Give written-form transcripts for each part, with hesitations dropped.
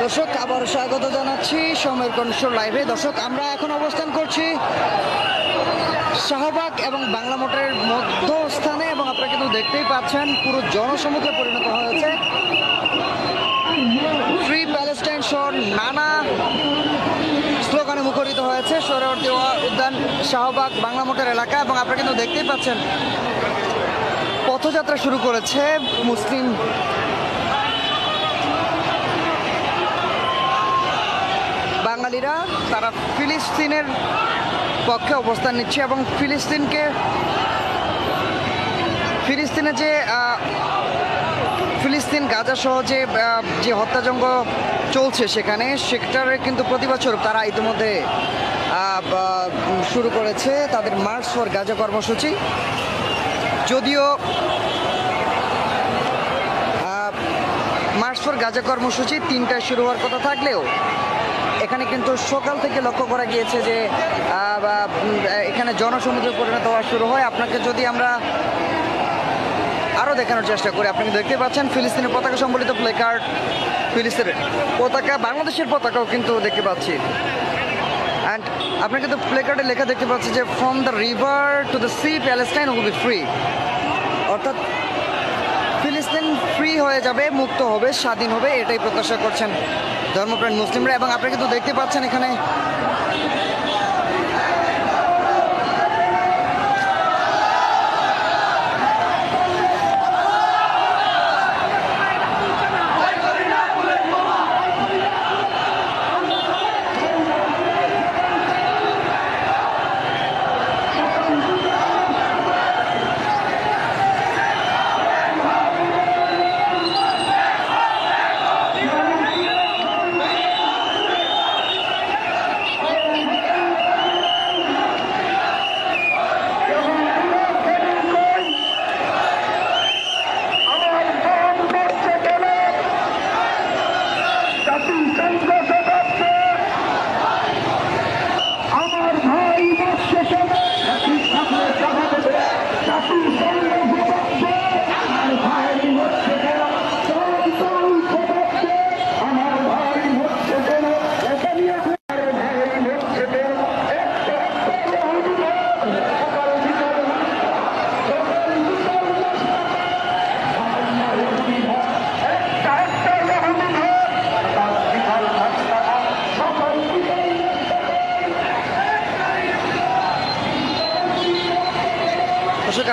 দর্শক আবার স্বাগত জানাচ্ছি সময়ের কণ্ঠস্বর লাইভে। দর্শক আমরা এখন অবস্থান করছি শাহবাগ এবং বাংলা মোটরের মধ্যস্থানে এবং আপনারা কিন্তু দেখতেই পাচ্ছেন পুরো জনসমুদ্রে পরিণত হয়েছে। ফ্রি প্যালেস্টাইন সহ নানা স্লোগানে মুখরিত হয়েছে সোহরাওয়ার্দী উদ্যান শাহবাগ বাংলা মোটর এলাকা এবং আপনারা কিন্তু দেখতেই পাচ্ছেন পথযাত্রা শুরু করেছে মুসলিম বাঙালিরা। তারা ফিলিস্তিনের পক্ষে অবস্থান নিচ্ছে এবং ফিলিস্তিন গাজা সহ যে হত্যাযজ্ঞ চলছে সেটার কিন্তু প্রতিবাদ স্বরূপ তারা ইতিমধ্যে শুরু করেছে তাদের মার্চ ফর গাজা কর্মসূচি। যদিও মার্চ ফর গাজা কর্মসূচি 3টায় শুরু হওয়ার কথা থাকলেও এখানে কিন্তু সকাল থেকে লক্ষ্য করা গিয়েছে যে এখানে জনসমুদ্রে পরিণত হওয়া শুরু হয়। আপনাকে যদি আমরা আরও দেখানোর চেষ্টা করি, আপনি দেখতে পাচ্ছেন ফিলিস্তিনের পতাকা সম্বলিত প্লেকার্ড, ফিলিস্তিনের পতাকা, বাংলাদেশের পতাকাও কিন্তু দেখতে পাচ্ছি। অ্যান্ড আপনি কিন্তু প্লেকার্ডে লেখা দেখতে পাচ্ছি যে from the river to the sea Palestine will be free, অর্থাৎ ফিলিস্তিন ফ্রি হয়ে যাবে, মুক্ত হবে, স্বাধীন হবে, এটাই প্রত্যাশা করছেন ধর্মপ্রাণ মুসলিমরা। এবং আপনি কিন্তু দেখতে পাচ্ছেন এখানে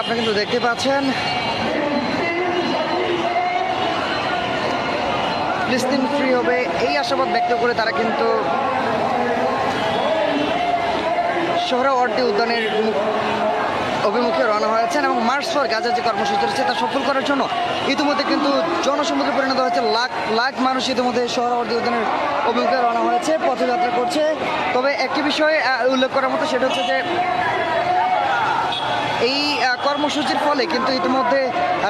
আপনি কিন্তু দেখতে পাচ্ছেন ফিলিস্তিন ফ্রি হবে এই আশাবাদ ব্যক্ত করে তারা কিন্তু সোহরাওয়ার্দী উদ্যানের অভিমুখে রওনা হয়েছেন এবং মার্চ ফর গাজা যে কর্মসূচি রয়েছে তা সফল করার জন্য ইতিমধ্যে কিন্তু জনসমুদ্রে পরিণত হয়েছে। লাখ লাখ মানুষ ইতিমধ্যে সোহরাওয়ার্দী উদ্যানের অভিমুখে রওনা হয়েছে, পথযাত্রা করছে। তবে একটি বিষয় উল্লেখ করার মতো সেটা হচ্ছে যে এই কর্মসূচির ফলে কিন্তু ইতিমধ্যে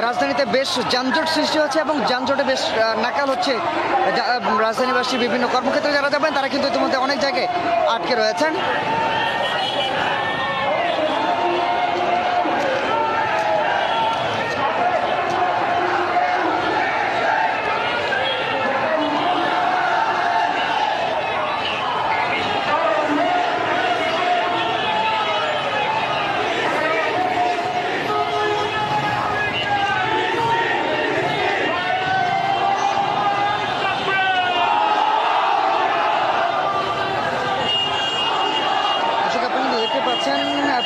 রাজধানীতে বেশ যানজট সৃষ্টি হচ্ছে এবং যানজটে বেশ নাকাল হচ্ছে রাজধানীবাসী। বিভিন্ন কর্মক্ষেত্রে যারা যাবেন তারা কিন্তু ইতিমধ্যে অনেক জায়গায় আটকে রয়েছেন।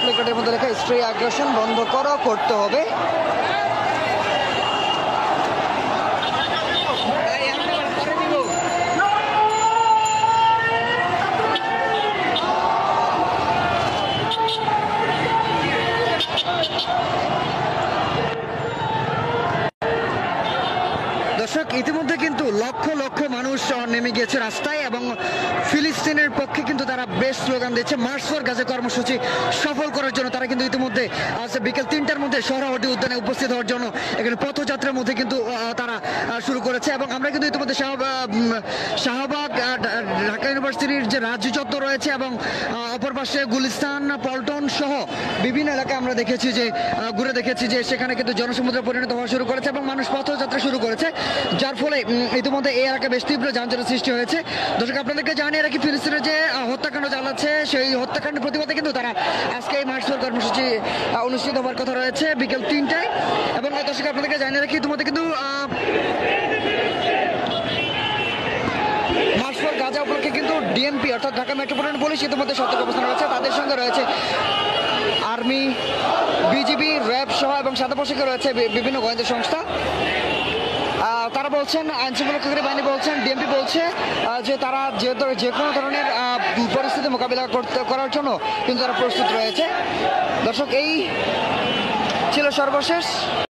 প্লেকার্ডের মধ্যে লেখা স্ট্রে আগ্রাসন বন্ধ করো, করতে হবে। দর্শক ইতিমধ্যে কিন্তু লক্ষ লক্ষ মানুষ নেমে গিয়েছে রাস্তায় এবং ফিলিস্তিনের পক্ষে কিন্তু তারা বেশ স্লোগান দিচ্ছে। মার্চ ফর গাজা কর্মসূচি সফল করার জন্য তারা কিন্তু ইতিমধ্যে আজ বিকেল 3টার মধ্যে সোহরাওয়ার্দী উদ্যানে উপস্থিত হওয়ার জন্য এখানে পথযাত্রার মধ্যে কিন্তু তারা শুরু করেছে। এবং আমরা কিন্তু ইতিমধ্যে শাহবাগ ঢাকা ইউনিভার্সিটির যে রাজ্য চত্বর রয়েছে এবং অপর পাশে গুলিস্তান, পল্টন সহ বিভিন্ন এলাকায় আমরা ঘুরে দেখেছি যে সেখানে কিন্তু জনসমুদ্রে পরিণত হওয়া শুরু করেছে এবং মানুষ পথযাত্রা শুরু করেছে, যার ফলে ইতিমধ্যে এই এলাকায় বেশ তীব্র যানজটের সৃষ্টি হয়েছে। দর্শক, আপনাদেরকে জানিয়ে রাখি, ফিলিস্তিনের যে হত্যাকাণ্ড চালাচ্ছে সেই হত্যাকাণ্ডের প্রতিবাদে কিন্তু তারা আজকে এই মার্চ কর্মসূচি অনুষ্ঠিত হওয়ার কথা রয়েছে বিকেল 3টায়। এবং দর্শক, আপনাদেরকে জানিয়ে রাখি, ইতিমধ্যে কিন্তু মার্চ ফর গাজা উপলক্ষে কিন্তু ডিএমপি অর্থাৎ ঢাকা মেট্রোপলিটন পুলিশ ইতিমধ্যে সতর্ক অবস্থানে রয়েছে। তাদের সঙ্গে রয়েছে আর্মি, বিজিবি, র্যাব সহ এবং সাদা পোশাকে রয়েছে বিভিন্ন গোয়েন্দা সংস্থা। তারা বলছেন, আইন শৃঙ্খলাকারী বাহিনী বলছেন, ডিএমপি বলছে যে তারা যে কোনো ধরনের পরিস্থিতি মোকাবিলা করার জন্য কিন্তু তারা প্রস্তুত রয়েছে। দর্শক, এই ছিল সর্বশেষ।